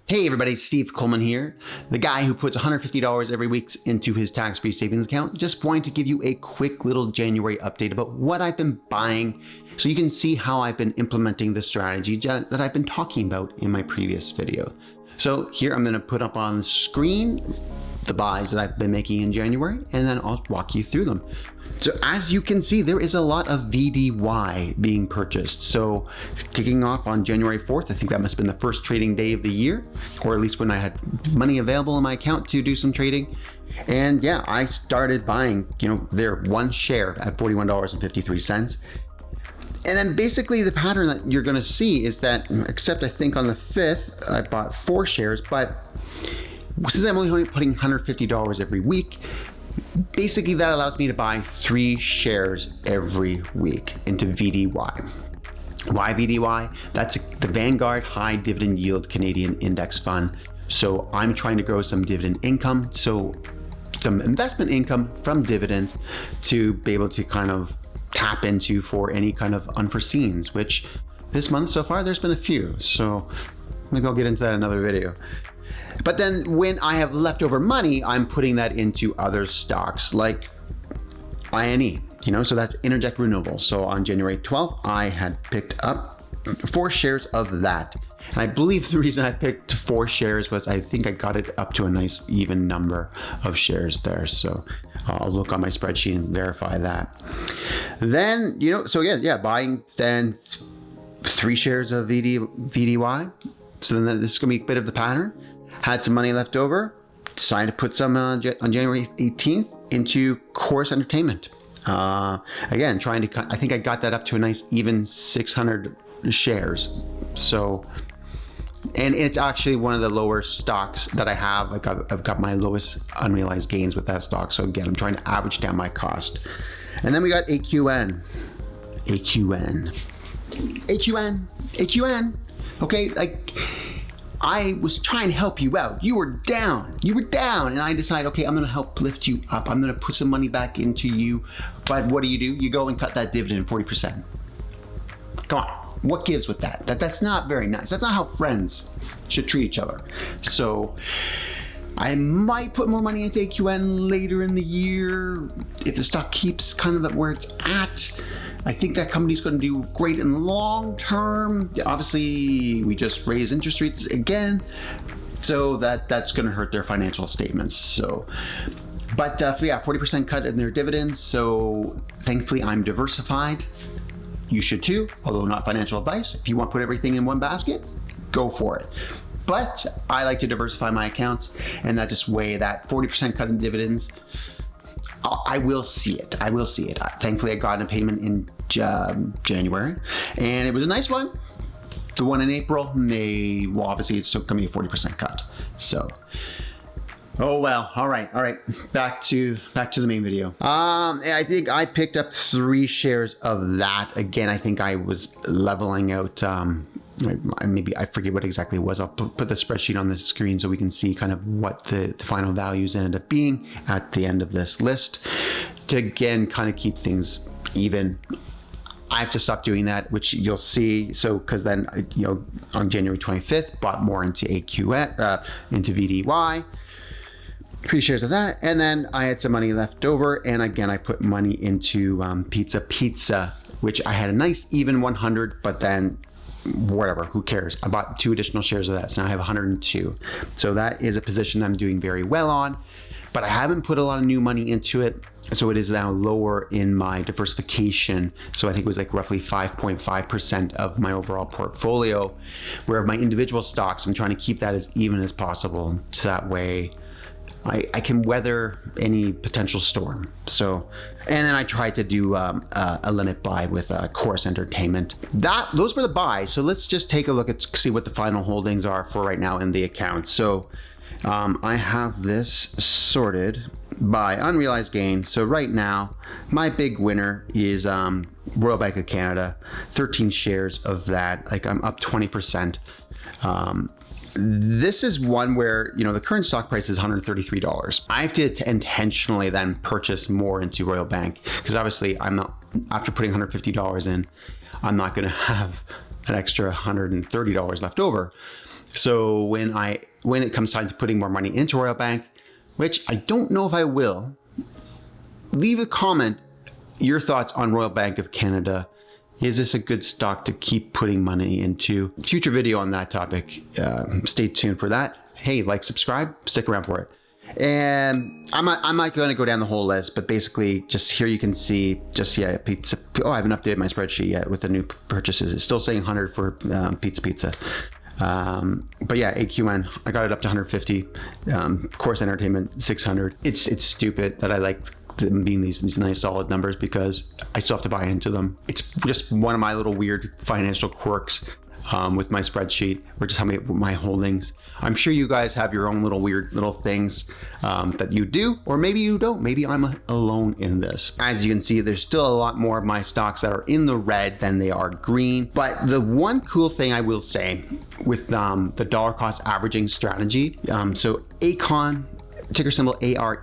Hey everybody, Steve Coleman here, the guy who puts $150 every week into his tax-free savings account. Just wanting to give you a quick little January update about what I've been buying so you can see how I've been implementing the strategy that I've been talking about in my previous video. So here I'm going to put up on the screen the buys that I've been making in January, and then I'll walk you through them. So as you can see, there is a lot of VDY being purchased. So kicking off on January 4th, I think that must have been the first trading day of the year, or at least when I had money available in my account to do some trading. And yeah, I started buying, their one share at $41.53. And then basically the pattern that you're gonna see is that, except I think on the 5th, I bought 4 shares, but since I'm only putting $150 every week, basically that allows me to buy 3 shares every week into VDY. Why VDY? That's the Vanguard High Dividend Yield Canadian Index Fund. So I'm trying to grow some dividend income, so some investment income from dividends to be able to kind of tap into for any kind of unforeseens, which this month so far there's been a few. So maybe I'll get into that in another video. But then when I have leftover money, I'm putting that into other stocks like INE, so that's Innergex Renewables. So on January 12th, I had picked up 4 shares of that. And I believe the reason I picked 4 shares was I think I got it up to a nice even number of shares there. So I'll look on my spreadsheet and verify that. Then, so again, buying then 3 shares of VDY. So then this is gonna be a bit of the pattern. Had some money left over, decided to put some on January 18th into Corus Entertainment. Again, I think I got that up to a nice even 600 shares. So, and it's actually one of the lower stocks that I have. I've got my lowest unrealized gains with that stock. So again, I'm trying to average down my cost. And then we got AQN. Okay, I was trying to help you out. You were down, and I decided, okay, I'm gonna help lift you up. I'm gonna put some money back into you. But what do? You go and cut that dividend 40%. Come on, what gives with that? That's not very nice. That's not how friends should treat each other. So I might put more money into AQN later in the year if the stock keeps kind of at where it's at. I think that company's going to do great in the long term. Obviously, we just raised interest rates again, so that's going to hurt their financial statements. So, but 40% cut in their dividends. So thankfully, I'm diversified. You should too, although not financial advice. If you want to put everything in one basket, go for it. But I like to diversify my accounts, and that just way that 40% cut in dividends. I will see it. Thankfully, I got a payment in January, and it was a nice one. The one in April, obviously it's still gonna be a 40% cut. So, oh well. All right. Back to the main video. I think I picked up 3 shares of that. Again, I think I was leveling out. Maybe I forget what exactly it was. I'll put the spreadsheet on the screen so we can see kind of what the final values ended up being at the end of this list to again kind of keep things even. I have to stop doing that, which you'll see. So because then on January 25th, bought more into AQN, into VDY. 3 shares of that, and then I had some money left over, and again I put money into Pizza, which I had a nice even 100, but then whatever, who cares? I bought 2 additional shares of that, so now I have 102. So that is a position that I'm doing very well on, but I haven't put a lot of new money into it, so it is now lower in my diversification. So I think it was like roughly 5.5% of my overall portfolio, where my individual stocks, I'm trying to keep that as even as possible, so that way I can weather any potential storm. So, and then I tried to do a limit buy with Corus Entertainment. Those were the buys. So let's just take a look at see what the final holdings are for right now in the account. So I have this sorted by unrealized gains. So right now, my big winner is Royal Bank of Canada, 13 shares of that. Like I'm up 20%. This is one where, the current stock price is $133. I have to intentionally then purchase more into Royal Bank because obviously I'm not, after putting $150 in, I'm not going to have an extra $130 left over. So when it comes time to putting more money into Royal Bank, which I don't know if I will, leave a comment, your thoughts on Royal Bank of Canada. Is this a good stock to keep putting money into? Future video on that topic. Stay tuned for that. Hey, like, subscribe, stick around for it. And I'm not going to go down the whole list, but basically just here you can see pizza. Oh, I haven't updated my spreadsheet yet with the new purchases. It's still saying 100 for pizza. But yeah, AQN, I got it up to 150. Corus Entertainment, 600. It's stupid that I like them being these nice solid numbers because I still have to buy into them. It's just one of my little weird financial quirks with my spreadsheet, or just how many my holdings. I'm sure you guys have your own little weird little things that you do, or maybe you don't. Maybe I'm alone in this. As you can see, there's still a lot more of my stocks that are in the red than they are green. But the one cool thing I will say with the dollar cost averaging strategy, so ACON, ticker symbol ARE,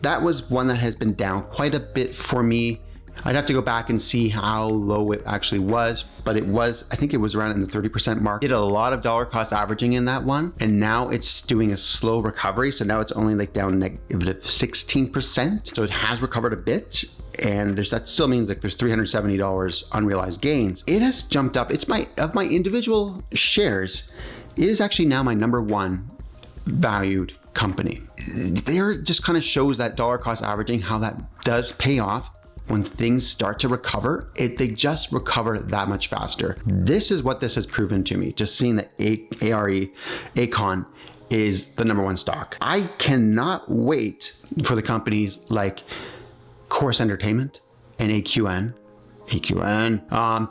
that was one that has been down quite a bit for me. I'd have to go back and see how low it actually was, but I think it was around in the 30% mark. Did a lot of dollar cost averaging in that one, and now it's doing a slow recovery. So now it's only like down negative 16%. So it has recovered a bit, and that still means like there's $370 unrealized gains. It has jumped up. It's of my individual shares, it is actually now my number one valued company. There just kind of shows that dollar cost averaging, how that does pay off. When things start to recover, they just recover that much faster. This is what this has proven to me. Just seeing that ACON is the number one stock. I cannot wait for the companies like Corus Entertainment and AQN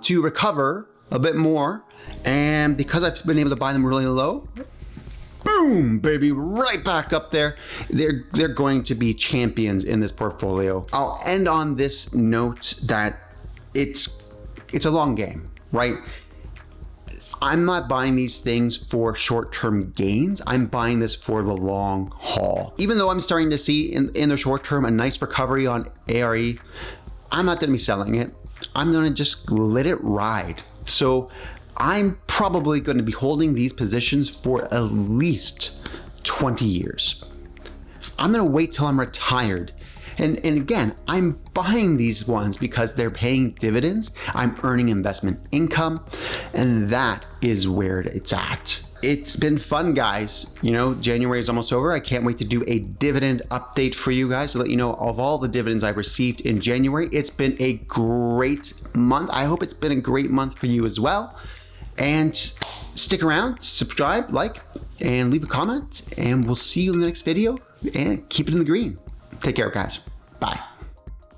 to recover a bit more. And because I've been able to buy them really low, boom, baby, right back up there. They're going to be champions in this portfolio. I'll end on this note that it's a long game, right? I'm not buying these things for short-term gains. I'm buying this for the long haul. Even though I'm starting to see in the short term a nice recovery on ARE, I'm not going to be selling it. I'm going to just let it ride. So I'm probably going to be holding these positions for at least 20 years. I'm going to wait till I'm retired. And again, I'm buying these ones because they're paying dividends. I'm earning investment income, and that is where it's at. It's been fun, guys. You know, January is almost over. I can't wait to do a dividend update for you guys to let you know of all the dividends I received in January. It's been a great month. I hope it's been a great month for you as well. And stick around, subscribe, like, and leave a comment, and we'll see you in the next video, and keep it in the green. Take care, guys. Bye.